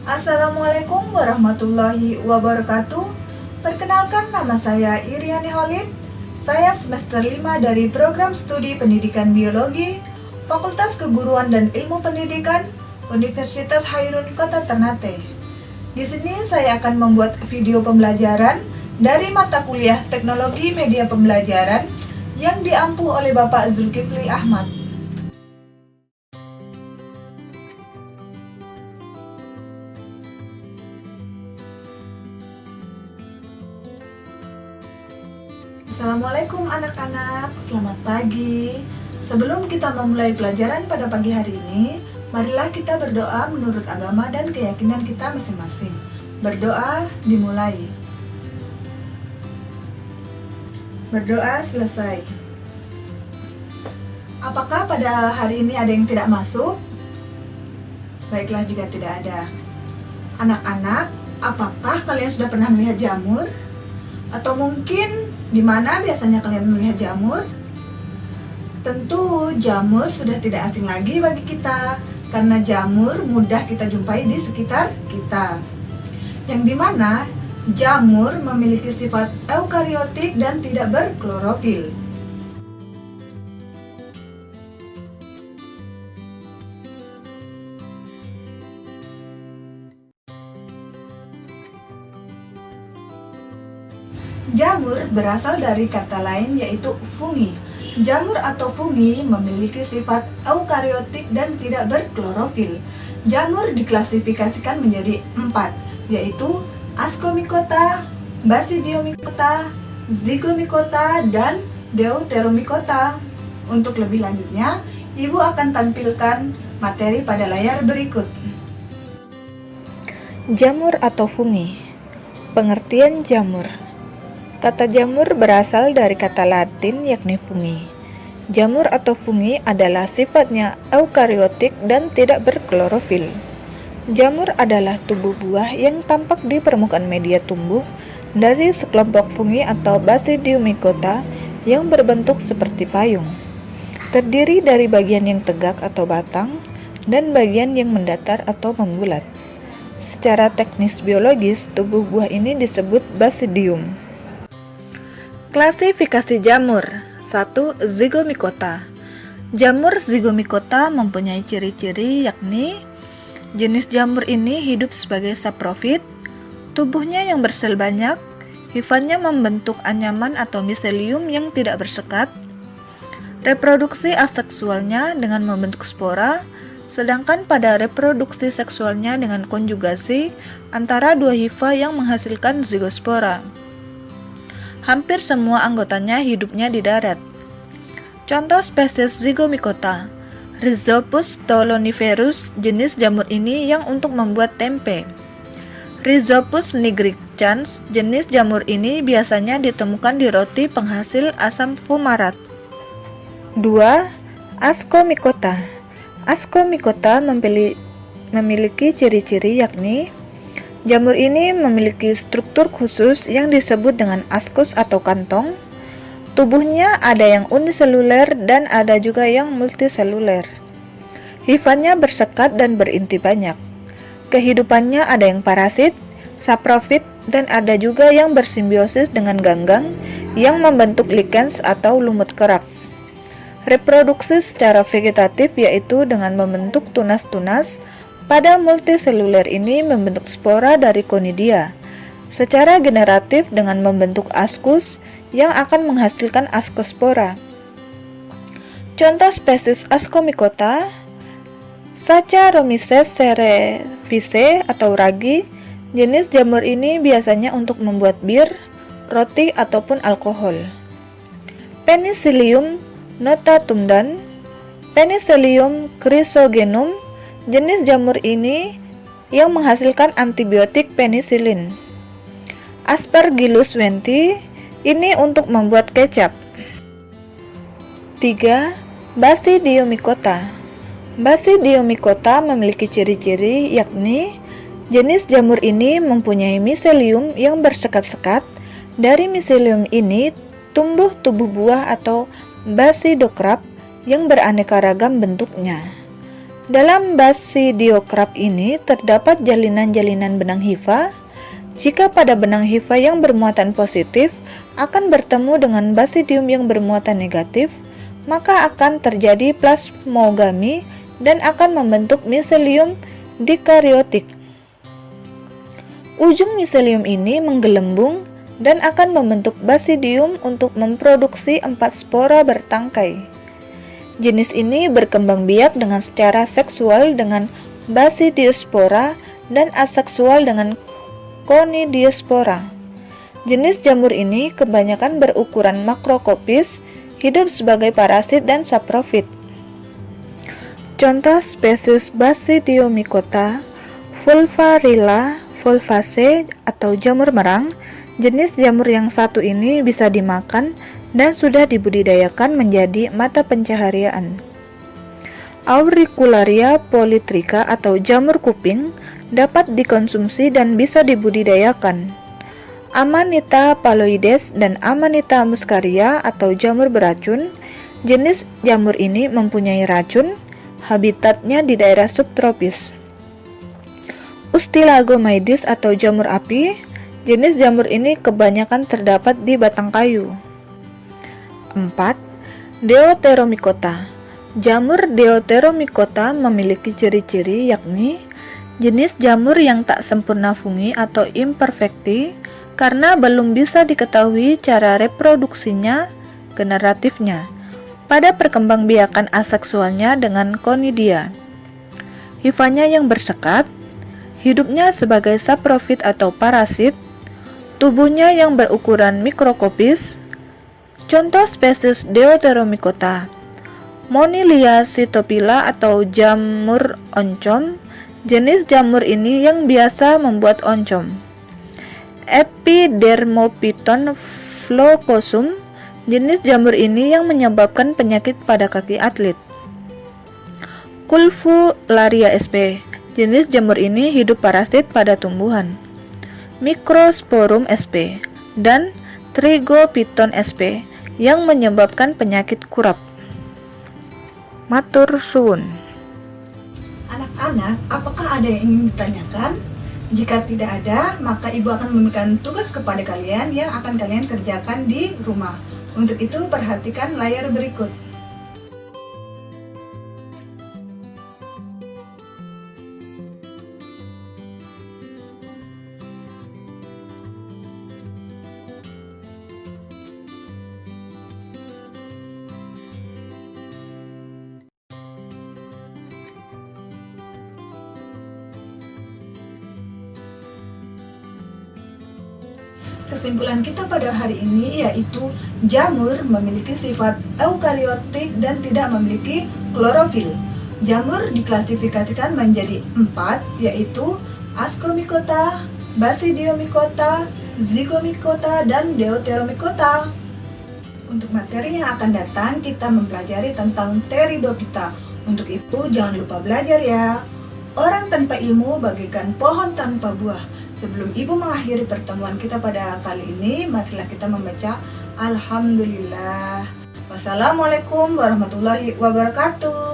Assalamualaikum warahmatullahi wabarakatuh. Perkenalkan, nama saya Iriani Holid. Saya semester 5 dari Program Studi Pendidikan Biologi, Fakultas Keguruan dan Ilmu Pendidikan, Universitas Hairun Kota Ternate. Di sini saya akan membuat video pembelajaran dari mata kuliah Teknologi Media Pembelajaran yang diampu oleh Bapak Zulkifli Ahmad. Assalamualaikum anak-anak, selamat pagi. Sebelum kita memulai pelajaran pada pagi hari ini, marilah kita berdoa menurut agama dan keyakinan kita masing-masing. Berdoa dimulai. Berdoa selesai. Apakah pada hari ini ada yang tidak masuk? Baiklah jika tidak ada. Anak-anak, apakah kalian sudah pernah melihat jamur? Atau mungkin di mana biasanya kalian melihat jamur? Tentu jamur sudah tidak asing lagi bagi kita, karena jamur mudah kita jumpai di sekitar kita. Yang dimana jamur memiliki sifat eukariotik dan tidak berklorofil. Jamur berasal dari kata lain yaitu fungi. Jamur atau fungi memiliki sifat eukariotik dan tidak berklorofil. Jamur diklasifikasikan menjadi 4, yaitu Ascomycota, Basidiomycota, Zygomycota, dan Deuteromycota. Untuk lebih lanjutnya, Ibu akan tampilkan materi pada layar berikut. Jamur atau fungi. Pengertian jamur. Kata jamur berasal dari kata Latin yakni fungi. Jamur atau fungi adalah sifatnya eukariotik dan tidak berklorofil. Jamur adalah tubuh buah yang tampak di permukaan media tumbuh dari sekelompok fungi atau Basidiomycota yang berbentuk seperti payung. Terdiri dari bagian yang tegak atau batang dan bagian yang mendatar atau membulat. Secara teknis biologis, tubuh buah ini disebut basidium. Klasifikasi jamur. 1. Zygomycota. Jamur Zygomycota mempunyai ciri-ciri yakni jenis jamur ini hidup sebagai saprofit, tubuhnya yang bersel banyak, hifannya membentuk anyaman atau miselium yang tidak bersekat, reproduksi aseksualnya dengan membentuk spora, sedangkan pada reproduksi seksualnya dengan konjugasi antara dua hifa yang menghasilkan zigospora. Hampir semua anggotanya hidupnya di darat. Contoh spesies Zygomycota, Rhizopus stoloniferus, jenis jamur ini yang untuk membuat tempe. Rhizopus nigricans, jenis jamur ini biasanya ditemukan di roti penghasil asam fumarat. 2. Ascomycota. Ascomycota memiliki ciri-ciri yakni jamur ini memiliki struktur khusus yang disebut dengan askus atau kantong. Tubuhnya ada yang uniseluler dan ada juga yang multiseluler. Hifannya bersekat dan berinti banyak. Kehidupannya ada yang parasit, saprofit, dan ada juga yang bersimbiosis dengan ganggang yang membentuk lichens atau lumut kerak. Reproduksi secara vegetatif yaitu dengan membentuk tunas-tunas. Pada multiseluler ini membentuk spora dari konidia. Secara generatif dengan membentuk askus yang akan menghasilkan ascospora. Contoh spesies Ascomycota, Saccharomyces cerevisiae atau ragi. Jenis jamur ini biasanya untuk membuat bir, roti ataupun alkohol. Penicillium notatum dan Penicillium chrysogenum. Jenis jamur ini yang menghasilkan antibiotik penisilin. Aspergillus wenti ini untuk membuat kecap. 3. Basidiomycota. Basidiomycota memiliki ciri-ciri yakni jenis jamur ini mempunyai miselium yang bersekat-sekat. Dari miselium ini tumbuh tubuh buah atau basidokrap yang beraneka ragam bentuknya. Dalam basidiokrap ini terdapat jalinan-jalinan benang hifa. Jika pada benang hifa yang bermuatan positif akan bertemu dengan basidium yang bermuatan negatif, maka akan terjadi plasmogami dan akan membentuk miselium dikariotik. Ujung miselium ini menggelembung dan akan membentuk basidium untuk memproduksi 4 spora bertangkai. Jenis ini berkembang biak dengan secara seksual dengan basidiospora dan aseksual dengan conidiospora. Jenis jamur ini kebanyakan berukuran makroskopis, hidup sebagai parasit dan saprofit. Contoh spesies Basidiomycota vulvarilla vulvaceae atau jamur merang. Jenis jamur yang satu ini bisa dimakan dan sudah dibudidayakan menjadi mata pencaharian. Auricularia polytricha atau jamur kuping dapat dikonsumsi dan bisa dibudidayakan. Amanita phalloides dan Amanita muscaria atau jamur beracun. Jenis jamur ini mempunyai racun, habitatnya di daerah subtropis. Ustilagomaides atau jamur api. Jenis jamur ini kebanyakan terdapat di batang kayu. 4. Deuteromycota. Jamur Deuteromycota memiliki ciri-ciri yakni jenis jamur yang tak sempurna fungi atau imperfekti karena belum bisa diketahui cara reproduksinya generatifnya pada perkembangbiakan aseksualnya dengan conidia. Hifanya yang bersekat, hidupnya sebagai saprofit atau parasit, tubuhnya yang berukuran mikroskopis. Contoh spesies Deuteromycota: Monilia cytopila atau jamur oncom. Jenis jamur ini yang biasa membuat oncom. Epidermophyton flocosum. Jenis jamur ini yang menyebabkan penyakit pada kaki atlet. Culvularia sp. Jenis jamur ini hidup parasit pada tumbuhan. Microsporum sp. dan Trigophyton sp. yang menyebabkan penyakit kurap. Matur suwun. Anak-anak, apakah ada yang ingin ditanyakan? Jika tidak ada, maka ibu akan memberikan tugas kepada kalian yang akan kalian kerjakan di rumah. Untuk itu, perhatikan layar berikut. Kesimpulan kita pada hari ini yaitu jamur memiliki sifat eukariotik dan tidak memiliki klorofil. Jamur diklasifikasikan menjadi 4, yaitu Ascomycota, Basidiomycota, Zygomycota, dan Deuteromycota. Untuk materi yang akan datang, kita mempelajari tentang Pteridophyta. Untuk itu, jangan lupa belajar ya. Orang tanpa ilmu bagaikan pohon tanpa buah. Sebelum ibu mengakhiri pertemuan kita pada kali ini, marilah kita membaca Alhamdulillah. Wassalamualaikum warahmatullahi wabarakatuh.